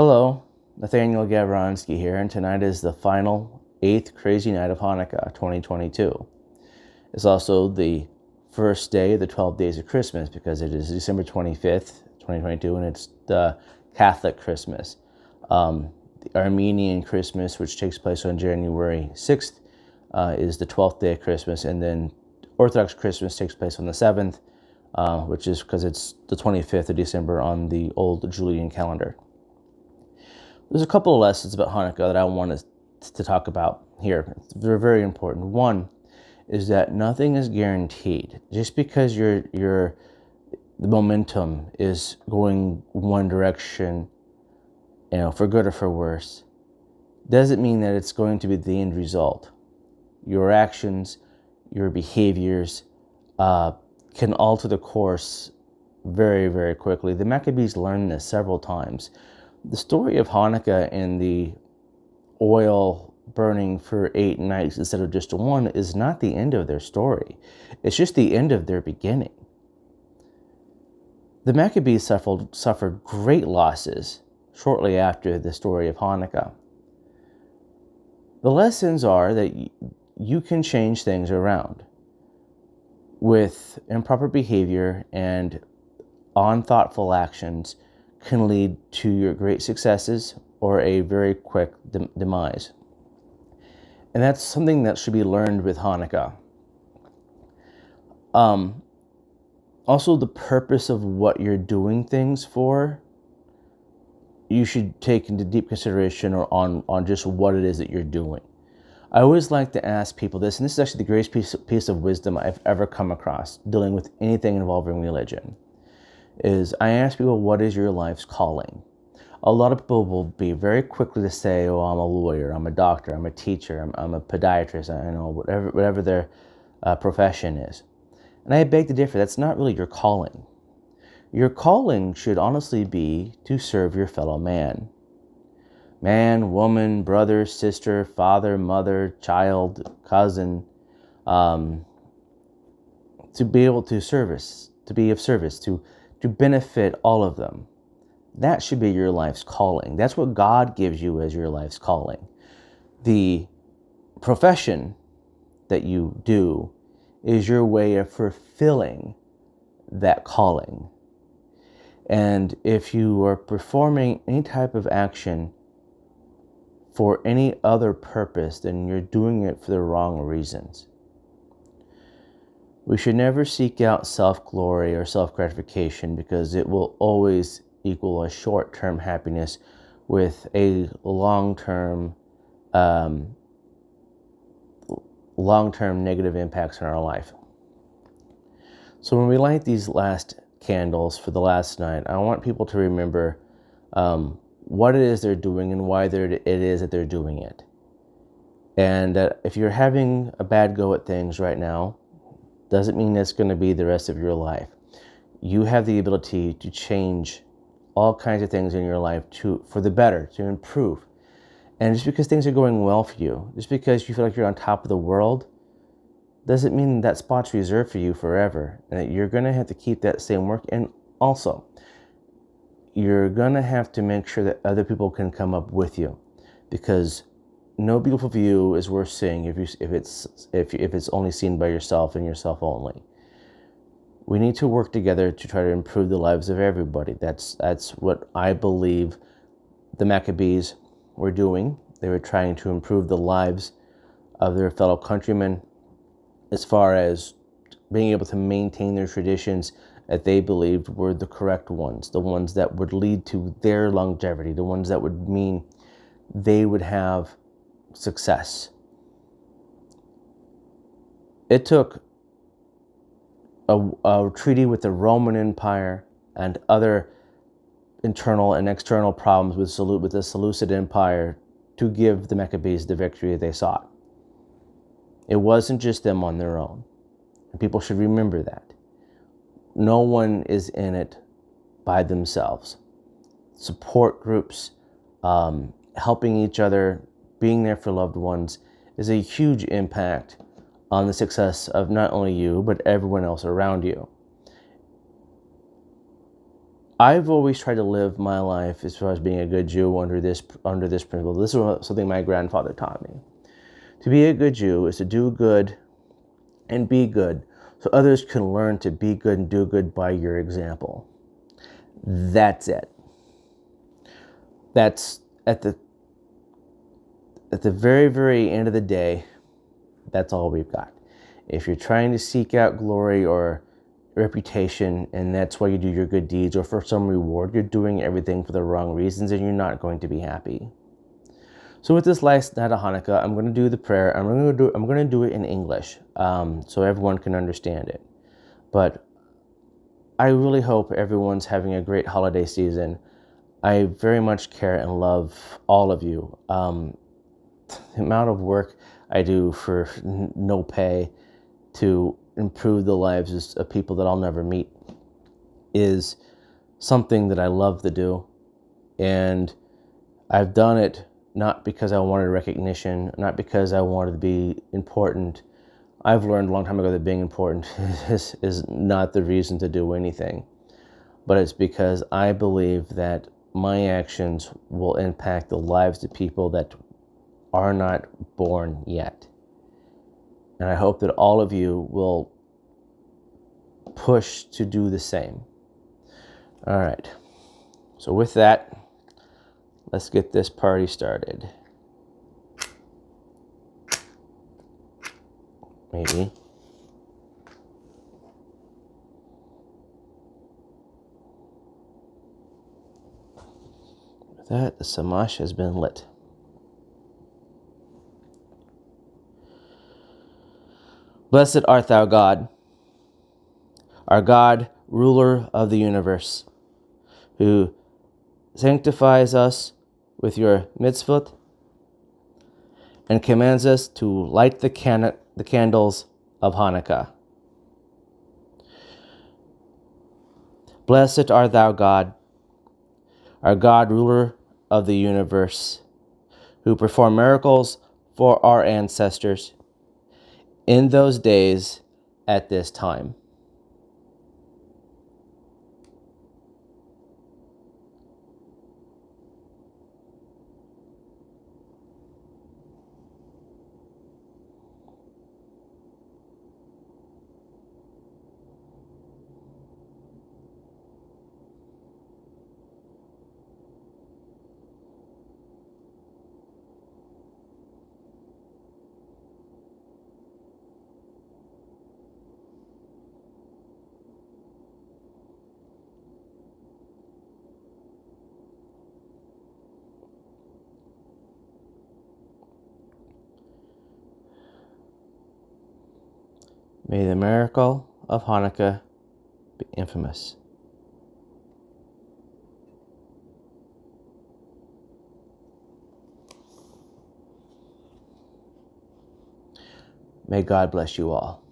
Hello, Nathaniel Gavronsky here, and tonight is the final 8th crazy night of Hanukkah 2022. It's also the first day of the 12 days of Christmas because it is December 25th, 2022, and it's the Catholic Christmas. The Armenian Christmas, which takes place on January 6th, is the 12th day of Christmas, and then Orthodox Christmas takes place on the 7th, which is because it's the 25th of December on the old Julian calendar. There's a couple of lessons about Hanukkah that I want to talk about here. They're very important. One is that nothing is guaranteed. Just because the momentum is going one direction, for good or for worse, doesn't mean that it's going to be the end result. Your actions, your behaviors can alter the course very, very quickly. The Maccabees learned this several times. The story of Hanukkah and the oil burning for 8 nights instead of just one is not the end of their story. It's just the end of their beginning. The Maccabees suffered great losses shortly after the story of Hanukkah. The lessons are that you can change things around with improper behavior, and unthoughtful actions can lead to your great successes or a very quick demise. And that's something that should be learned with Hanukkah. Also, the purpose of what you're doing things for, you should take into deep consideration or on just what it is that you're doing. I always like to ask people this, and this is actually the greatest piece of wisdom I've ever come across dealing with anything involving religion, is I ask people, what is your life's calling? A lot of people will be very quickly to say, oh, I'm a lawyer, I'm a doctor, I'm a teacher, I'm a podiatrist, whatever their profession is. And I beg to differ. That's not really your calling. Your calling should honestly be to serve your fellow man. Man, woman, brother, sister, father, mother, child, cousin, to be able to be of service, to benefit all of them. That should be your life's calling. That's what God gives you as your life's calling. The profession that you do is your way of fulfilling that calling. And if you are performing any type of action for any other purpose, then you're doing it for the wrong reasons. We should never seek out self-glory or self-gratification, because it will always equal a short-term happiness with a long-term negative impacts on our life. So when we light these last candles for the last night, I want people to remember what it is they're doing and why it is that they're doing it. And if you're having a bad go at things right now, doesn't mean that's going to be the rest of your life. You have the ability to change all kinds of things in your life for the better, to improve. And just because things are going well for you, just because you feel like you're on top of the world, doesn't mean that spot's reserved for you forever, and that you're going to have to keep that same work. And also, you're going to have to make sure that other people can come up with you, because no beautiful view is worth seeing if it's only seen by yourself and yourself only. We need to work together to try to improve the lives of everybody. That's what I believe the Maccabees were doing. They were trying to improve the lives of their fellow countrymen as far as being able to maintain their traditions that they believed were the correct ones, the ones that would lead to their longevity, the ones that would mean they would have success. It took a treaty with the Roman Empire and other internal and external problems with the Seleucid Empire to give the Maccabees the victory they sought. It wasn't just them on their own. And people should remember that. No one is in it by themselves. Support groups, helping each other, being there for loved ones is a huge impact on the success of not only you, but everyone else around you. I've always tried to live my life as far as being a good Jew under this principle. This is something my grandfather taught me. To be a good Jew is to do good and be good, so others can learn to be good and do good by your example. That's it. That's at the very, very end of the day, that's all we've got. If you're trying to seek out glory or reputation, and that's why you do your good deeds, or for some reward, you're doing everything for the wrong reasons, and you're not going to be happy. So with this last night of Hanukkah, I'm going to do the prayer. I'm going to do it in English, so everyone can understand it. But I really hope everyone's having a great holiday season. I very much care and love all of you. The amount of work I do for no pay to improve the lives of people that I'll never meet is something that I love to do. And I've done it not because I wanted recognition, not because I wanted to be important. I've learned a long time ago that being important is not the reason to do anything. But it's because I believe that my actions will impact the lives of people that are not born yet. And I hope that all of you will push to do the same. All right. So with that, let's get this party started. Maybe. With that, the samash has been lit. Blessed art thou, God, our God, ruler of the universe, who sanctifies us with your mitzvot and commands us to light the candles of Hanukkah. Blessed art thou, God, our God, ruler of the universe, who performed miracles for our ancestors in those days at this time. May the miracle of Hanukkah be infamous. May God bless you all.